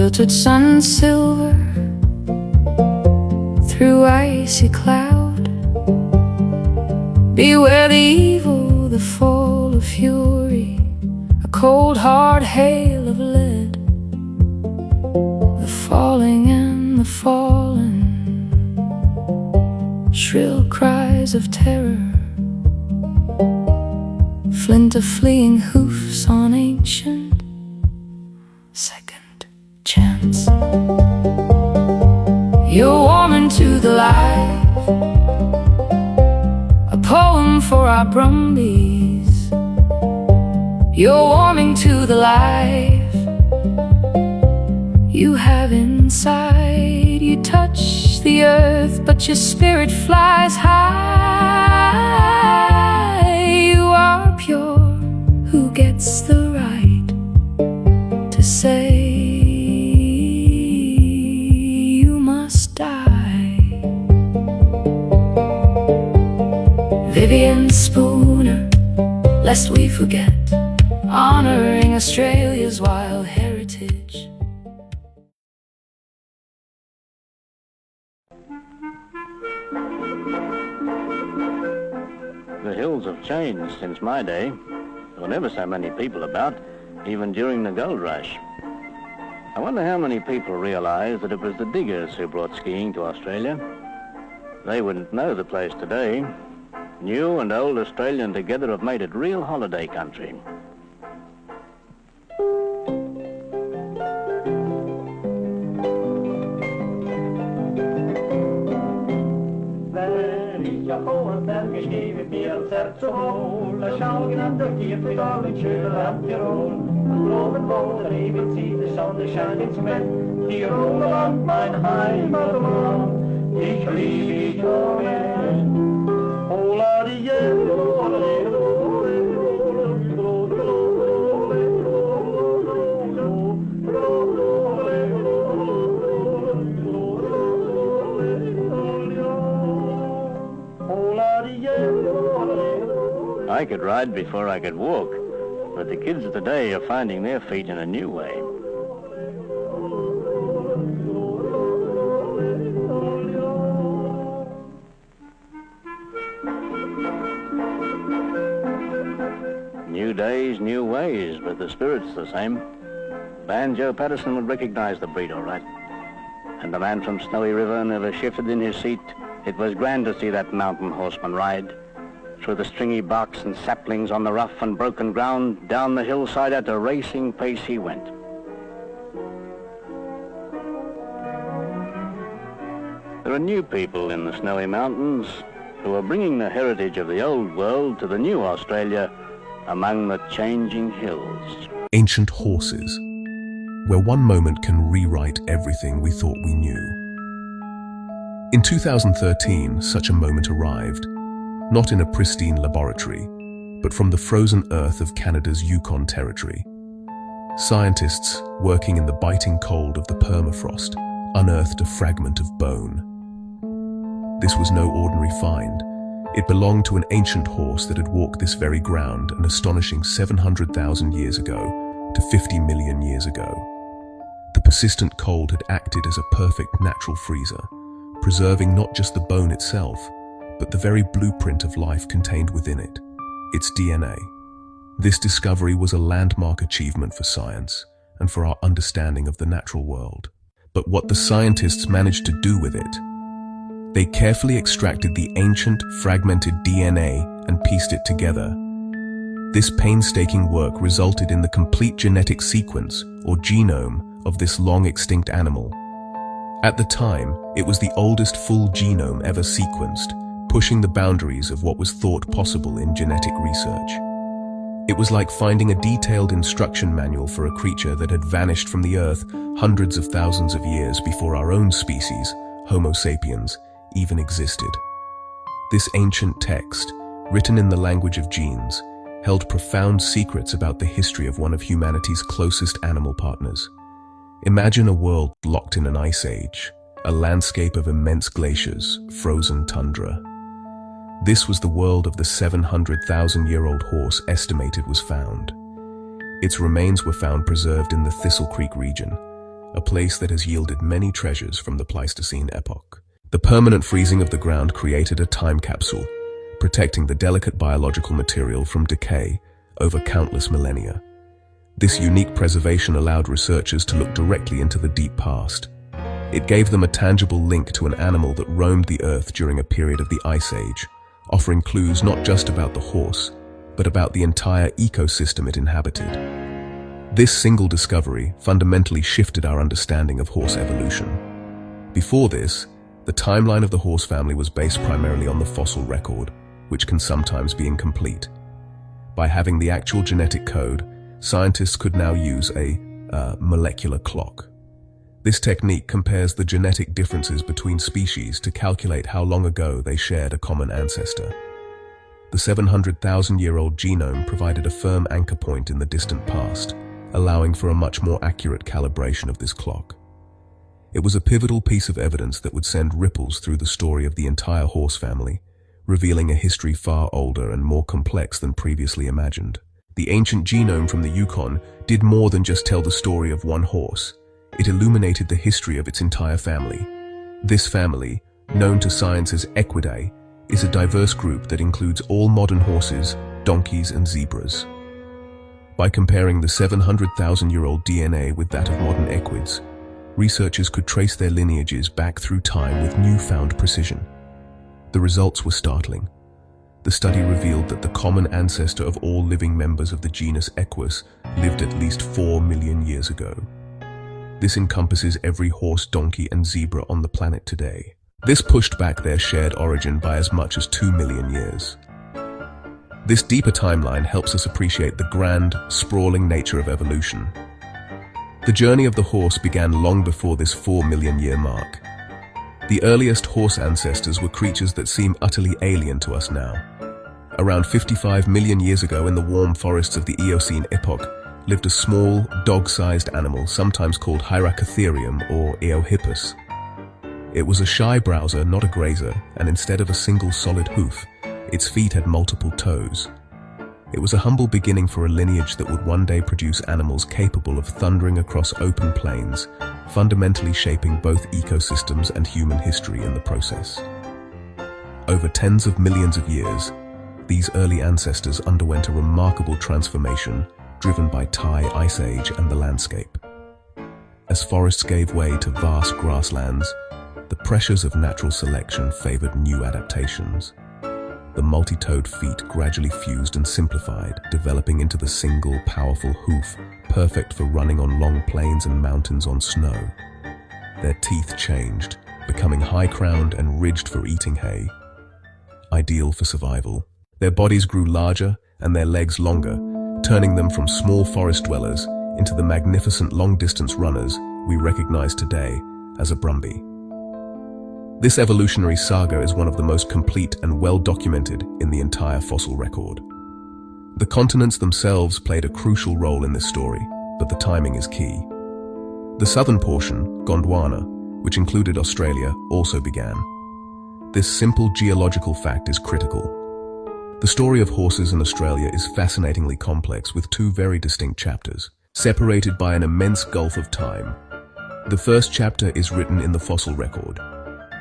filtered sun silver through icy cloud. Beware the evil, the fall of fury, a cold hard hail of lead, the falling and the fallen, shrill cries of terror, flint of fleeing hoofs on ancient second chance. You're warming to the light, a poem for our Brumbies. You're warming to the life you have inside. You touch the earth, but your spirit flies high. You are pure, who gets the right to say you must die? Vivian Spooner, lest we forget, honoring Australia's wild heritage. The hills have changed since my day. There were never so many people about, even during the gold rush. I wonder how many people realise that it was the diggers who brought skiing to Australia. They wouldn't know the place today. New and old Australian together have made it real holiday country. Så hålla sjalgen duktigt vid dagen köra Tirol. Loven båda vid sidor som det kärleks män. Tiroland, mein Heimatland, ich liebe dich o men. Hålla dig igen, hålla dig I could ride before I could walk, but the kids of today are finding their feet in a new way. New days, new ways, but the spirit's the same. Banjo Patterson would recognize the breed all right. And the man from Snowy River never shifted in his seat. It was grand to see that mountain horseman ride. Through the stringy barks and saplings on the rough and broken ground, down the hillside at a racing pace he went. There are new people in the snowy mountains who are bringing the heritage of the old world to the new Australia among the changing hills. Ancient horses, where one moment can rewrite everything we thought we knew. In 2013, such a moment arrived. Not in a pristine laboratory, but from the frozen earth of Canada's Yukon Territory. Scientists, working in the biting cold of the permafrost, unearthed a fragment of bone. This was no ordinary find. It belonged to an ancient horse that had walked this very ground an astonishing 700,000 years ago to 50 million years ago. The persistent cold had acted as a perfect natural freezer, preserving not just the bone itself, but the very blueprint of life contained within it, its DNA. This discovery was a landmark achievement for science and for our understanding of the natural world. But what the scientists managed to do with it, they carefully extracted the ancient, fragmented DNA and pieced it together. This painstaking work resulted in the complete genetic sequence, or genome, of this long-extinct animal. At the time, it was the oldest full genome ever sequenced, pushing the boundaries of what was thought possible in genetic research. It was like finding a detailed instruction manual for a creature that had vanished from the earth hundreds of thousands of years before our own species, Homo sapiens, even existed. This ancient text, written in the language of genes, held profound secrets about the history of one of humanity's closest animal partners. Imagine a world locked in an ice age, a landscape of immense glaciers, frozen tundra. This was the world of the 700,000-year-old horse estimated was found. Its remains were found preserved in the Thistle Creek region, a place that has yielded many treasures from the Pleistocene epoch. The permanent freezing of the ground created a time capsule, protecting the delicate biological material from decay over countless millennia. This unique preservation allowed researchers to look directly into the deep past. It gave them a tangible link to an animal that roamed the earth during a period of the Ice Age, offering clues not just about the horse, but about the entire ecosystem it inhabited. This single discovery fundamentally shifted our understanding of horse evolution. Before this, the timeline of the horse family was based primarily on the fossil record, which can sometimes be incomplete. By having the actual genetic code, scientists could now use a molecular clock. This technique compares the genetic differences between species to calculate how long ago they shared a common ancestor. The 700,000-year-old genome provided a firm anchor point in the distant past, allowing for a much more accurate calibration of this clock. It was a pivotal piece of evidence that would send ripples through the story of the entire horse family, revealing a history far older and more complex than previously imagined. The ancient genome from the Yukon did more than just tell the story of one horse. It illuminated the history of its entire family. This family, known to science as Equidae, is a diverse group that includes all modern horses, donkeys, and zebras. By comparing the 700,000-year-old DNA with that of modern equids, researchers could trace their lineages back through time with newfound precision. The results were startling. The study revealed that the common ancestor of all living members of the genus Equus lived at least 4 million years ago. This encompasses every horse, donkey, and zebra on the planet today. This pushed back their shared origin by as much as 2 million years. This deeper timeline helps us appreciate the grand, sprawling nature of evolution. The journey of the horse began long before this 4 million year mark. The earliest horse ancestors were creatures that seem utterly alien to us now. Around 55 million years ago in the warm forests of the Eocene epoch lived a small, dog-sized animal sometimes called Hyracotherium or Eohippus. It was a shy browser, not a grazer, and instead of a single solid hoof, its feet had multiple toes. It was a humble beginning for a lineage that would one day produce animals capable of thundering across open plains, fundamentally shaping both ecosystems and human history in the process. Over tens of millions of years, these early ancestors underwent a remarkable transformation driven by Thai Ice Age and the landscape. As forests gave way to vast grasslands, the pressures of natural selection favored new adaptations. The multi-toed feet gradually fused and simplified, developing into the single, powerful hoof, perfect for running on long plains and mountains on snow. Their teeth changed, becoming high-crowned and ridged for eating hay, ideal for survival. Their bodies grew larger and their legs longer, turning them from small forest dwellers into the magnificent long-distance runners we recognize today as a Brumby. This evolutionary saga is one of the most complete and well-documented in the entire fossil record. The continents themselves played a crucial role in this story, but the timing is key. The southern portion, Gondwana, which included Australia, also began. This simple geological fact is critical. The story of horses in Australia is fascinatingly complex with two very distinct chapters, separated by an immense gulf of time. The first chapter is written in the fossil record.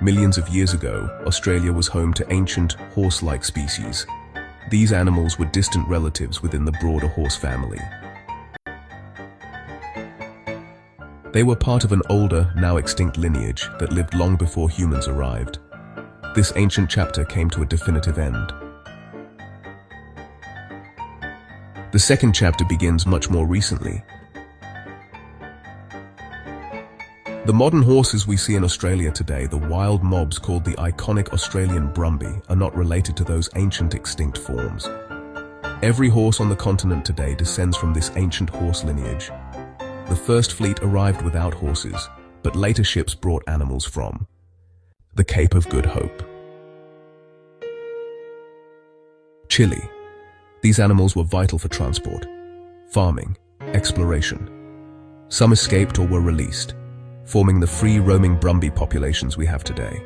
Millions of years ago, Australia was home to ancient, horse-like species. These animals were distant relatives within the broader horse family. They were part of an older, now extinct lineage that lived long before humans arrived. This ancient chapter came to a definitive end. The second chapter begins much more recently. The modern horses we see in Australia today, the wild mobs called the iconic Australian Brumby, are not related to those ancient extinct forms. Every horse on the continent today descends from this ancient horse lineage. The first fleet arrived without horses, but later ships brought animals from the Cape of Good Hope. Chile. These animals were vital for transport, farming, exploration. Some escaped or were released, forming the free roaming Brumby populations we have today.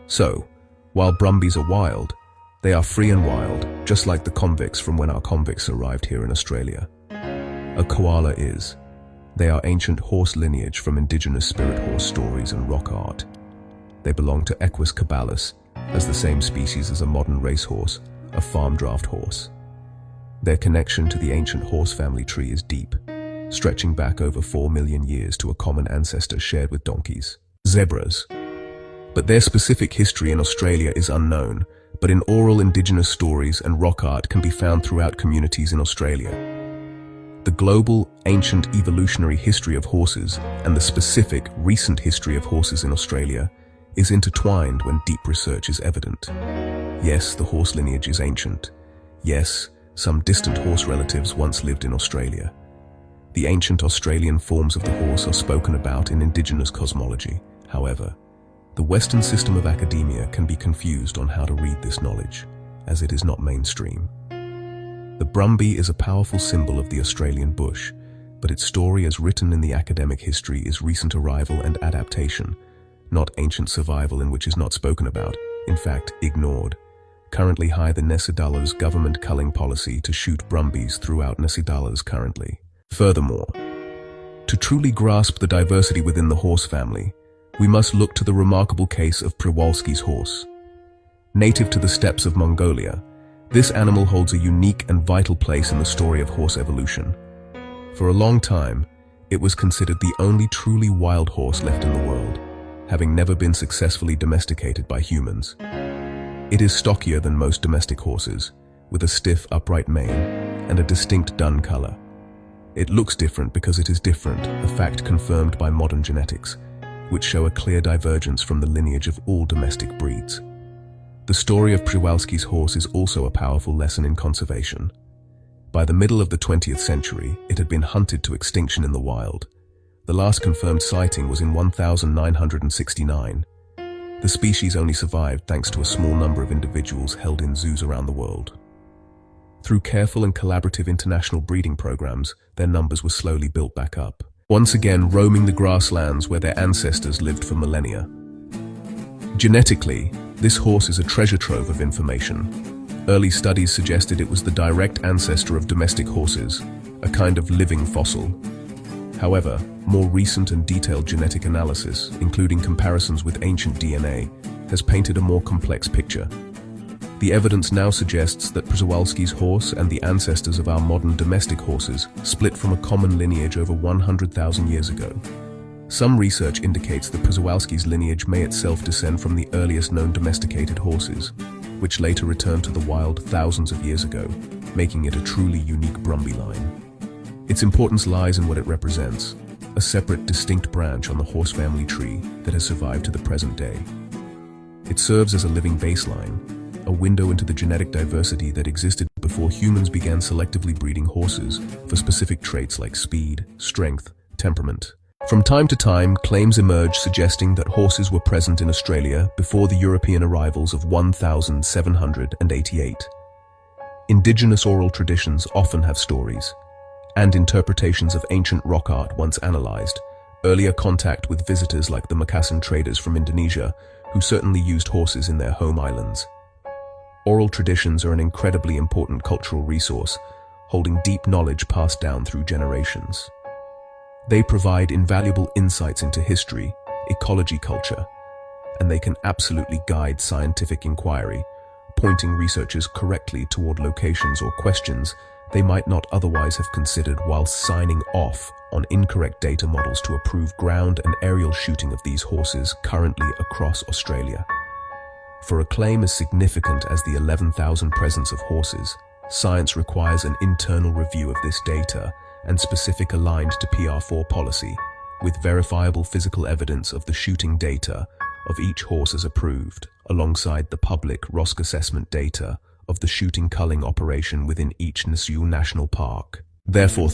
So, while Brumbies are wild, they are free and wild, just like the convicts from when our convicts arrived here in Australia. A koala is They are ancient horse lineage from indigenous spirit horse stories and rock art. They belong to Equus caballus, as the same species as a modern racehorse, a farm draft horse. Their connection to the ancient horse family tree is deep, stretching back over 4 million years to a common ancestor shared with donkeys, zebras. But their specific history in Australia is unknown, but in oral indigenous stories and rock art can be found throughout communities in Australia. The global, ancient evolutionary history of horses and the specific, recent history of horses in Australia is intertwined when deep research is evident. Yes, the horse lineage is ancient. Yes, some distant horse relatives once lived in Australia. The ancient Australian forms of the horse are spoken about in indigenous cosmology. However, the Western system of academia can be confused on how to read this knowledge, as it is not mainstream. The Brumby is a powerful symbol of the Australian bush, but its story as written in the academic history is recent arrival and adaptation, not ancient survival, in which is not spoken about, in fact ignored. Currently high the Nesidalla's government culling policy to shoot Brumbies throughout Nesidalla's currently. Furthermore, to truly grasp the diversity within the horse family, we must look to the remarkable case of Przewalski's horse. Native to the steppes of Mongolia, this animal holds a unique and vital place in the story of horse evolution. For a long time, it was considered the only truly wild horse left in the world, having never been successfully domesticated by humans. It is stockier than most domestic horses, with a stiff, upright mane and a distinct dun color. It looks different because it is different, a fact confirmed by modern genetics, which show a clear divergence from the lineage of all domestic breeds. The story of Przewalski's horse is also a powerful lesson in conservation. By the middle of the 20th century, it had been hunted to extinction in the wild. The last confirmed sighting was in 1969. The species only survived thanks to a small number of individuals held in zoos around the world. Through careful and collaborative international breeding programs, their numbers were slowly built back up, once again roaming the grasslands where their ancestors lived for millennia. Genetically, this horse is a treasure trove of information. Early studies suggested it was the direct ancestor of domestic horses, a kind of living fossil. However, more recent and detailed genetic analysis, including comparisons with ancient DNA, has painted a more complex picture. The evidence now suggests that Przewalski's horse and the ancestors of our modern domestic horses split from a common lineage over 100,000 years ago. Some research indicates that Przewalski's lineage may itself descend from the earliest known domesticated horses, which later returned to the wild thousands of years ago, making it a truly unique Brumby line. Its importance lies in what it represents, a separate, distinct branch on the horse family tree that has survived to the present day. It serves as a living baseline, a window into the genetic diversity that existed before humans began selectively breeding horses for specific traits like speed, strength, temperament. From time to time, claims emerge suggesting that horses were present in Australia before the European arrivals of 1788. Indigenous oral traditions often have stories and interpretations of ancient rock art once analyzed, earlier contact with visitors like the Makassar traders from Indonesia, who certainly used horses in their home islands. Oral traditions are an incredibly important cultural resource, holding deep knowledge passed down through generations. They provide invaluable insights into history, ecology, culture, and they can absolutely guide scientific inquiry, pointing researchers correctly toward locations or questions they might not otherwise have considered, while signing off on incorrect data models to approve ground and aerial shooting of these horses currently across Australia. For a claim as significant as the 11,000 presence of horses, science requires an internal review of this data and specific aligned to PR4 policy, with verifiable physical evidence of the shooting data of each horse as approved, alongside the public ROSC assessment data of the shooting culling operation within each national park. Therefore,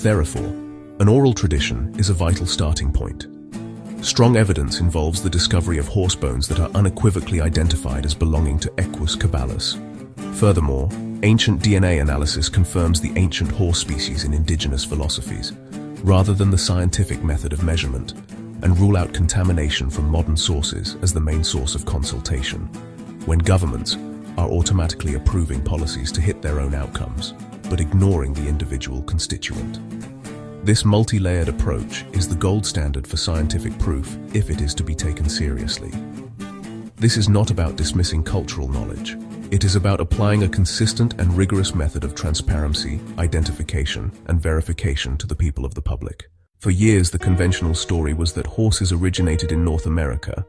an oral tradition is a vital starting point. Strong evidence involves the discovery of horse bones that are unequivocally identified as belonging to Equus caballus. Furthermore, ancient DNA analysis confirms the ancient horse species in indigenous philosophies, rather than the scientific method of measurement, and rule out contamination from modern sources as the main source of consultation, when governments are automatically approving policies to hit their own outcomes, but ignoring the individual constituent. This multi-layered approach is the gold standard for scientific proof if it is to be taken seriously. This is not about dismissing cultural knowledge. It is about applying a consistent and rigorous method of transparency, identification, and verification to the people of the public. For years, the conventional story was that horses originated in North America,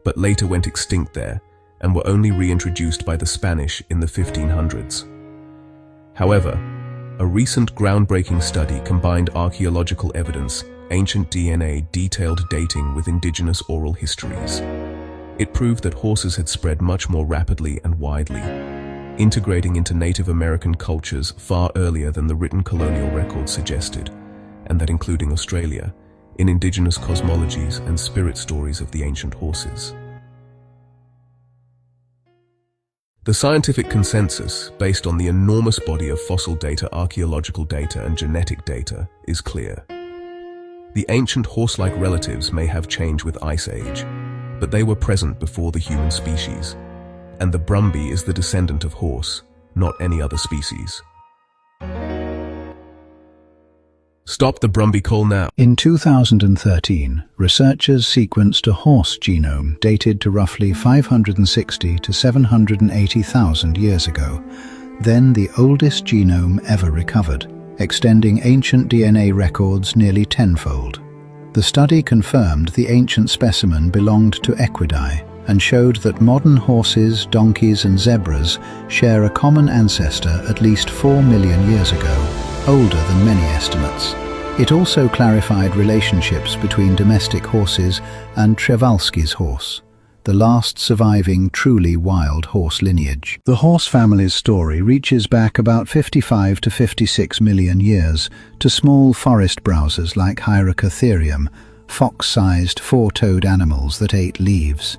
but later went extinct there and were only reintroduced by the Spanish in the 1500s. However, a recent groundbreaking study combined archaeological evidence, ancient DNA, detailed dating with indigenous oral histories. It proved that horses had spread much more rapidly and widely, integrating into Native American cultures far earlier than the written colonial records suggested, and that including Australia, in indigenous cosmologies and spirit stories of the ancient horses. The scientific consensus, based on the enormous body of fossil data, archaeological data, and genetic data, is clear. The ancient horse-like relatives may have changed with Ice Age, but they were present before the human species, and the Brumby is the descendant of horse, not any other species. Stop the Brumby call now. In 2013, researchers sequenced a horse genome dated to roughly 560 to 780,000 years ago, then the oldest genome ever recovered, extending ancient DNA records nearly tenfold. The study confirmed the ancient specimen belonged to equidae and showed that modern horses, donkeys, and zebras share a common ancestor at least 4 million years ago, older than many estimates. It also clarified relationships between domestic horses and Przewalski's horse, the last surviving truly wild horse lineage. The horse family's story reaches back about 55 to 56 million years to small forest browsers like Hyracotherium, fox-sized four-toed animals that ate leaves.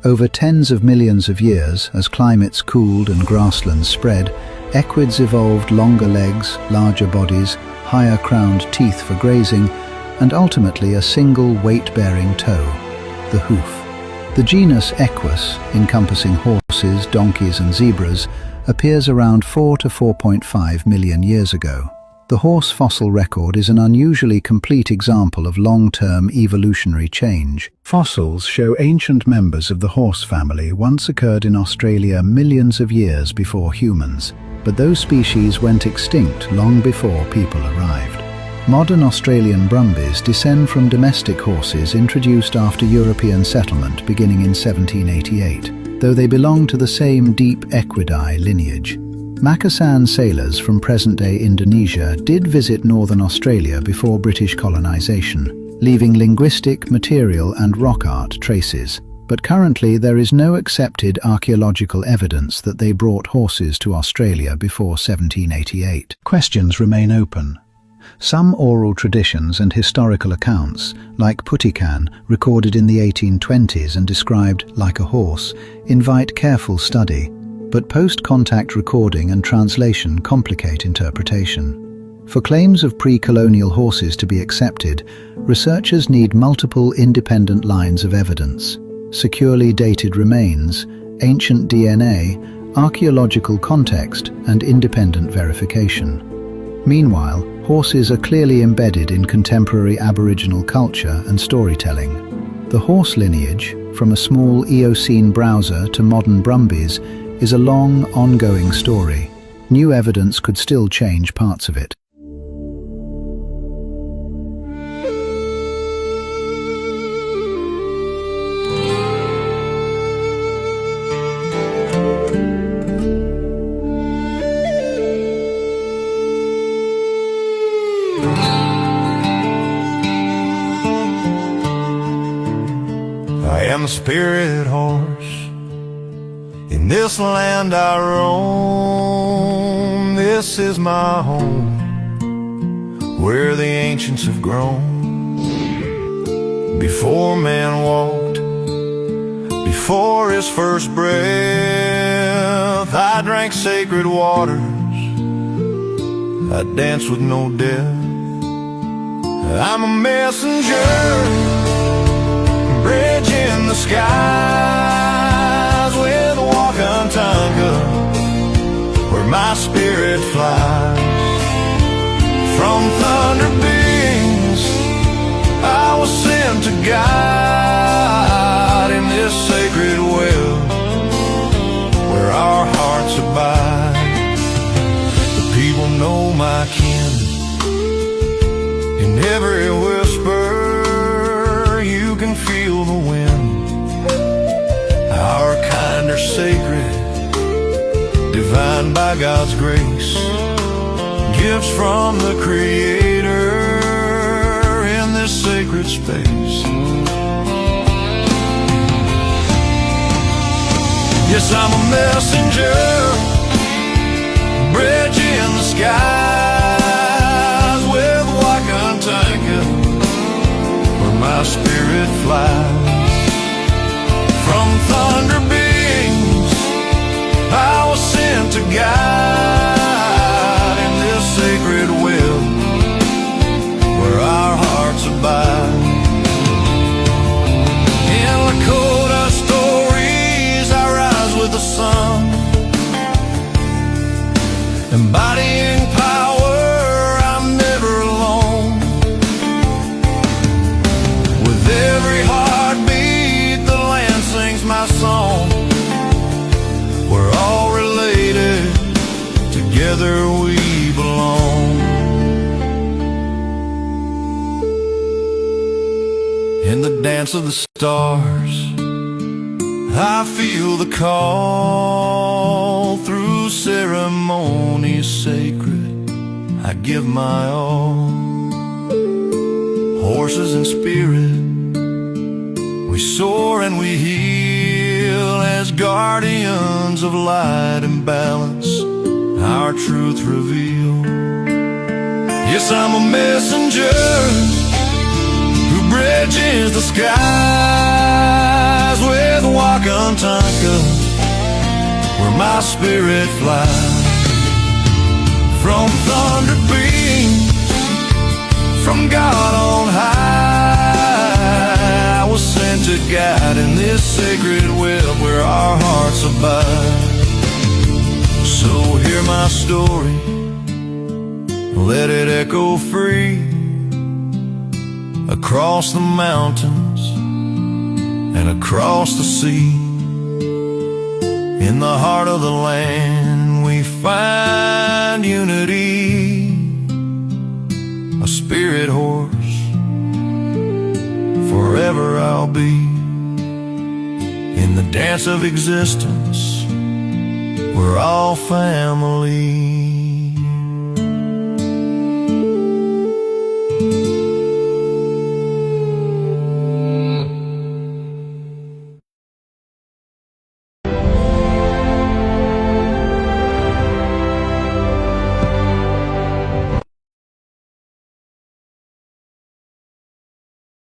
Over tens of millions of years, as climates cooled and grasslands spread, equids evolved longer legs, larger bodies, higher crowned teeth for grazing, and ultimately a single weight-bearing toe, the hoof. The genus Equus, encompassing horses, donkeys, and zebras, appears around 4 to 4.5 million years ago. The horse fossil record is an unusually complete example of long-term evolutionary change. Fossils show ancient members of the horse family once occurred in Australia millions of years before humans, but those species went extinct long before people arrived. Modern Australian Brumbies descend from domestic horses introduced after European settlement beginning in 1788, though they belong to the same deep equidae lineage. Makassar sailors from present-day Indonesia did visit northern Australia before British colonisation, leaving linguistic, material and rock art traces. But currently there is no accepted archaeological evidence that they brought horses to Australia before 1788. Questions remain open. Some oral traditions and historical accounts, like Putikan, recorded in the 1820s and described like a horse, invite careful study, but post-contact recording and translation complicate interpretation. For claims of pre-colonial horses to be accepted, researchers need multiple independent lines of evidence: securely dated remains, ancient DNA, archaeological context, and independent verification. Meanwhile, horses are clearly embedded in contemporary Aboriginal culture and storytelling. The horse lineage, from a small Eocene browser to modern Brumbies, is a long, ongoing story. New evidence could still change parts of it. I am a spirit horse. In this land I roam. This is my home, where the ancients have grown. Before man walked, before his first breath, I drank sacred waters, I danced with no death. I'm a messenger, bridging the skies with Wakantanka, where my spirit flies. From thunder beat feel the wind. Our kind are sacred, divine by God's grace, gifts from the Creator in this sacred space. Yes, I'm a messenger, bridge in the skies with Wakantanka, where my spirit flies. From thunder beings I was sent to guide in this sacred will where our hearts abide. In Lakota stories I rise with the sun, embodying power. I'm never alone. With every heartbeat the land sings my song. We're all related, together we belong. In the dance of the stars I feel the call. Through ceremonies sacred I give my all. Horses and spirit, we soar and we heal as guardians of light and balance, our truth reveal. Yes, I'm a messenger who bridges the skies with Wakantanka, where my spirit flies. From thunder beams, from God on high, I was sent to guide in this sacred web where our hearts abide. So hear my story, let it echo free across the mountains and across the sea. In the heart of the land we find unity, a spirit horse, forever I'll be. In the dance of existence we're all family.